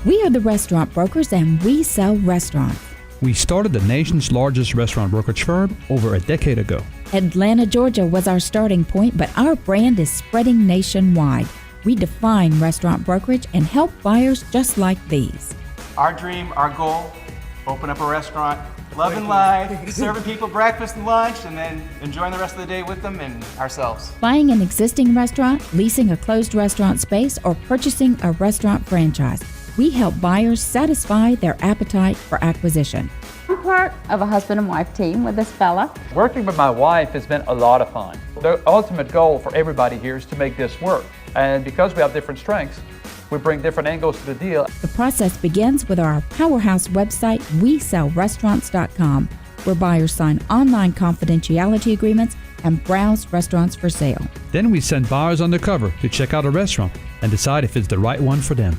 We are the restaurant brokers, and we sell restaurants. We started the nation's largest restaurant brokerage firm over a decade ago. Atlanta, Georgia was our starting point, but our brand is spreading nationwide. We define restaurant brokerage and help buyers just like these. Our dream, our goal, open up a restaurant, loving life, serving people breakfast and lunch, and then enjoying the rest of the day with them and ourselves. Buying an existing restaurant, leasing a closed restaurant space, or purchasing a restaurant franchise. We help buyers satisfy their appetite for acquisition. I'm part of a husband and wife team with this fella. Working with my wife has been a lot of fun. The ultimate goal for everybody here is to make this work. And because we have different strengths, we bring different angles to the deal. The process begins with our powerhouse website, WeSellRestaurants.com, where buyers sign online confidentiality agreements and browse restaurants for sale. Then we send buyers undercover to check out a restaurant and decide if it's the right one for them.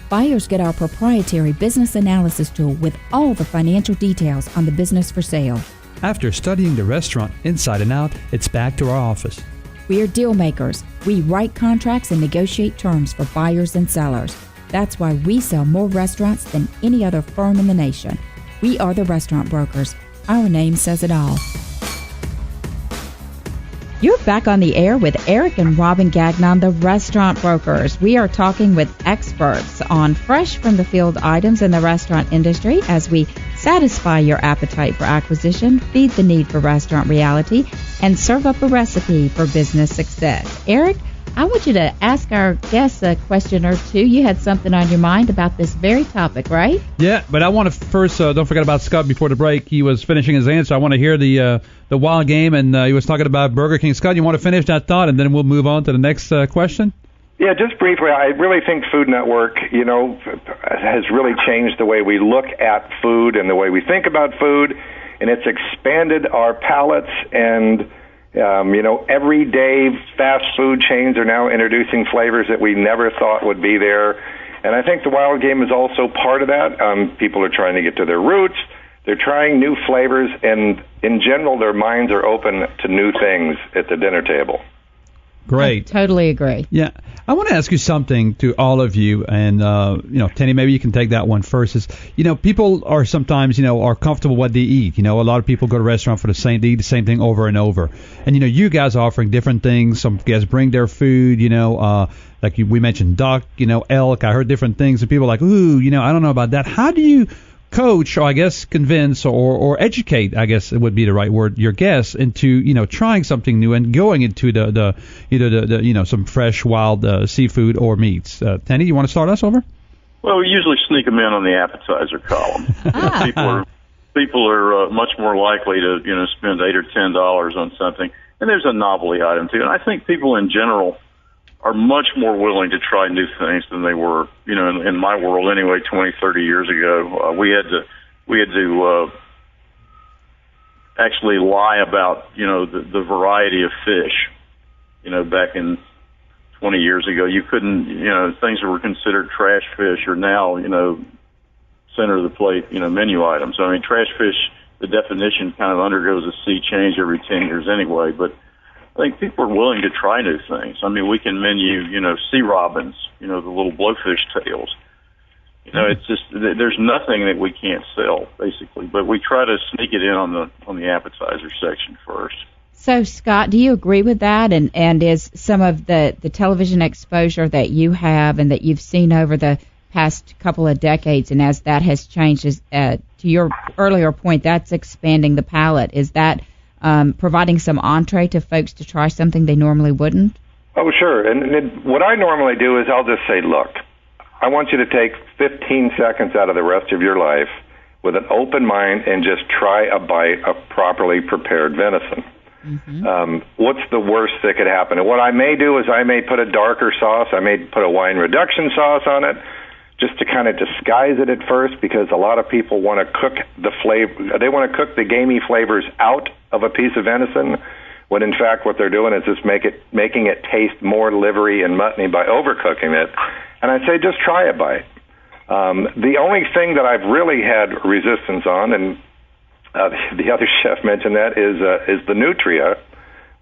Buyers get our proprietary business analysis tool with all the financial details on the business for sale. After studying the restaurant inside and out, it's back to our office. We're deal makers. We write contracts and negotiate terms for buyers and sellers. That's why we sell more restaurants than any other firm in the nation. We are the restaurant brokers. Our name says it all. You're back on the air with Eric and Robin Gagnon, the restaurant brokers. We are talking with experts on fresh from the field items in the restaurant industry as we satisfy your appetite for acquisition, feed the need for restaurant reality, and serve up a recipe for business success. Eric, I want you to ask our guests a question or two. You had something on your mind about this very topic, right? Yeah, but I want to first, don't forget about Scott before the break. He was finishing his answer. I want to hear the wild game, and he was talking about Burger King. Scott, you want to finish that thought, and then we'll move on to the next question? Yeah, just briefly, I really think Food Network, has really changed the way we look at food and the way we think about food, and it's expanded our palates and everyday fast food chains are now introducing flavors that we never thought would be there. And I think the wild game is also part of that. People are trying to get to their roots. They're trying new flavors, and in general, their minds are open to new things at the dinner table. Great. I totally agree. Yeah. I want to ask you something to all of you, and, Tenny, maybe you can take that one first. Is, people are sometimes, are comfortable what they eat. A lot of people go to a restaurant for they eat the same thing over and over. And, you guys are offering different things. Some guys bring their food, like we mentioned duck, elk. I heard different things, and people are like, ooh, I don't know about that. How do you coach, or I guess convince, or educate, I guess it would be the right word, your guests into trying something new and going into the some fresh wild seafood or meats? Tenny, you want to start us over? Well, we usually sneak them in on the appetizer column. People are much more likely to spend $8 or $10 on something, and there's a novelty item too. And I think people in general are much more willing to try new things than they were, in my world anyway, 20, 30 years ago. We had to actually lie about, the variety of fish. Back in 20 years ago, you couldn't, things that were considered trash fish are now, center of the plate, menu items. I mean, trash fish, the definition kind of undergoes a sea change every 10 years anyway, but I think people are willing to try new things. I mean, we can menu, sea robins, the little blowfish tails. It's just there's nothing that we can't sell, basically. But we try to sneak it in on the appetizer section first. So, Scott, do you agree with that? And is some of the television exposure that you have and that you've seen over the past couple of decades, and as that has changed, to your earlier point, that's expanding the palate. Is that providing some entree to folks to try something they normally wouldn't? Oh, sure. And what I normally do is I'll just say, look, I want you to take 15 seconds out of the rest of your life with an open mind and just try a bite of properly prepared venison. Mm-hmm. What's the worst that could happen? And what I may do is I may put a darker sauce. I may put a wine reduction sauce on it just to kind of disguise it at first, because a lot of people want to cook the flavor. They want to cook the gamey flavors out of a piece of venison, when in fact what they're doing is just making it taste more livery and muttony by overcooking it. And I say just try a bite. The only thing that I've really had resistance on, and the other chef mentioned that, is the nutria.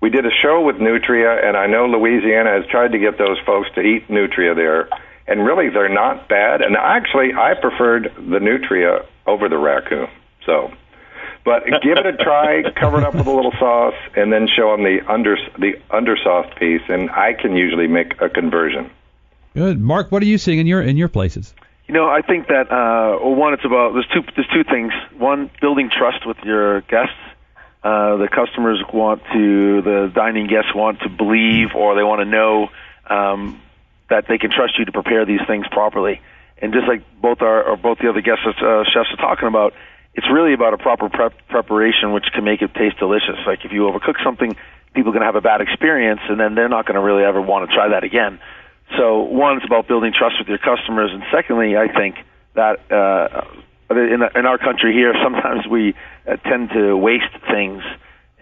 We did a show with nutria, and I know Louisiana has tried to get those folks to eat nutria there, and really they're not bad. And actually, I preferred the nutria over the raccoon. So, but give it a try, cover it up with a little sauce, and then show them the undersauce piece, and I can usually make a conversion. Good, Mark. What are you seeing in your places? I think that one, it's about there's two things. One, building trust with your guests. The customers the dining guests want to believe, or they want to know that they can trust you to prepare these things properly. And just like both the other guests chefs are talking about, it's really about a proper preparation, which can make it taste delicious. Like if you overcook something, people are going to have a bad experience, and then they're not going to really ever want to try that again. So one, it's about building trust with your customers, and secondly, I think that in our country here, sometimes we tend to waste things,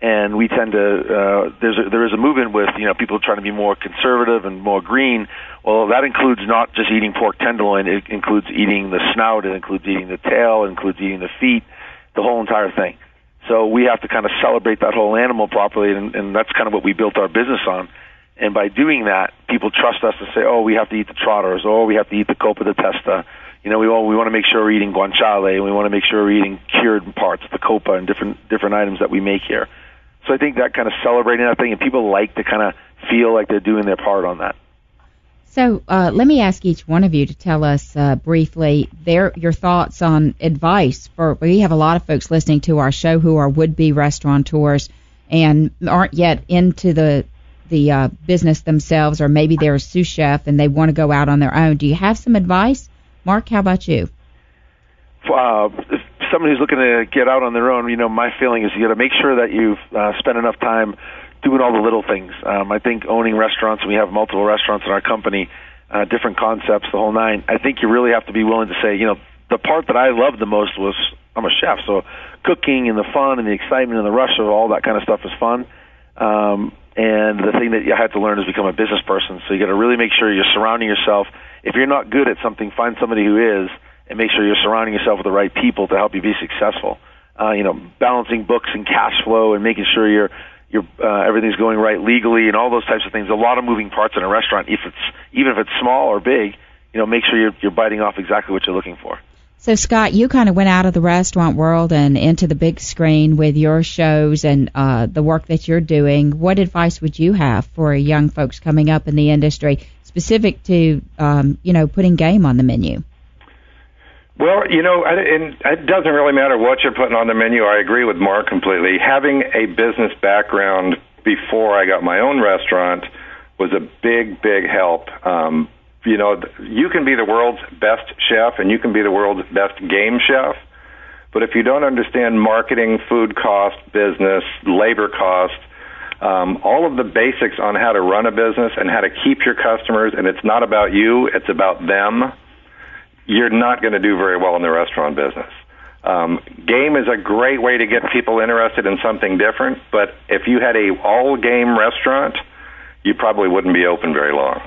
and we tend to there is a movement with people trying to be more conservative and more green. Well, that includes not just eating pork tenderloin; it includes eating the snout, it includes eating the tail, it includes eating the feet, the whole entire thing. So we have to kind of celebrate that whole animal properly, and that's kind of what we built our business on. And by doing that, people trust us to say, oh, we have to eat the trotters, or we have to eat the copa de testa. We want to make sure we're eating guanciale, and we want to make sure we're eating cured parts, the copa, and different items that we make here. So I think that kind of celebrating that thing, and people like to kind of feel like they're doing their part on that. So let me ask each one of you to tell us briefly your thoughts on advice. We have a lot of folks listening to our show who are would-be restaurateurs and aren't yet into the business themselves, or maybe they're a sous chef and they want to go out on their own. Do you have some advice? Mark, how about you? If somebody who's looking to get out on their own, my feeling is you got to make sure that you've spent enough time doing all the little things. I think owning restaurants, and we have multiple restaurants in our company, different concepts, the whole nine, I think you really have to be willing to say, the part that I loved the most was I'm a chef, so cooking and the fun and the excitement and the rush of all that kind of stuff is fun. And the thing that you had to learn is become a business person. So you got to really make sure you're surrounding yourself. If you're not good at something, find somebody who is, and make sure you're surrounding yourself with the right people to help you be successful. Balancing books and cash flow, and making sure you're everything's going right legally, and all those types of things. A lot of moving parts in a restaurant. Even if it's small or big, make sure you're biting off exactly what you're looking for. So, Scott, you kind of went out of the restaurant world and into the big screen with your shows and the work that you're doing. What advice would you have for young folks coming up in the industry, specific to, putting game on the menu? Well, it doesn't really matter what you're putting on the menu. I agree with Mark completely. Having a business background before I got my own restaurant was a big, big help. You can be the world's best chef and you can be the world's best game chef, but if you don't understand marketing, food cost, business, labor cost, all of the basics on how to run a business and how to keep your customers, and it's not about you, it's about them, you're not going to do very well in the restaurant business. Game is a great way to get people interested in something different, but if you had a all-game restaurant, you probably wouldn't be open very long.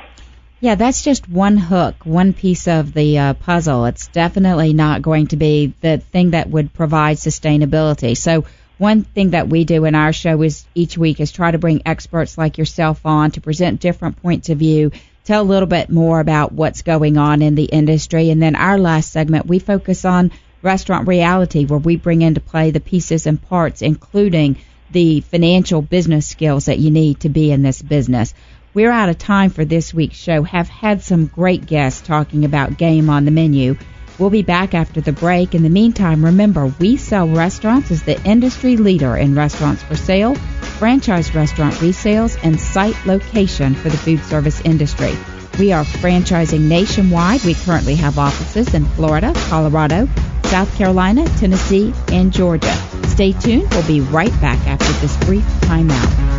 Yeah, that's just one hook, one piece of the puzzle. It's definitely not going to be the thing that would provide sustainability. So one thing that we do in our show is each week is try to bring experts like yourself on to present different points of view, tell a little bit more about what's going on in the industry. And then our last segment, we focus on restaurant reality, where we bring into play the pieces and parts, including the financial business skills that you need to be in this business. We're out of time for this week's show. Have had some great guests talking about game on the menu. We'll be back after the break. In the meantime, remember, We Sell Restaurants is the industry leader in restaurants for sale, franchise restaurant resales, and site location for the food service industry. We are franchising nationwide. We currently have offices in Florida, Colorado, South Carolina, Tennessee, and Georgia. Stay tuned. We'll be right back after this brief timeout.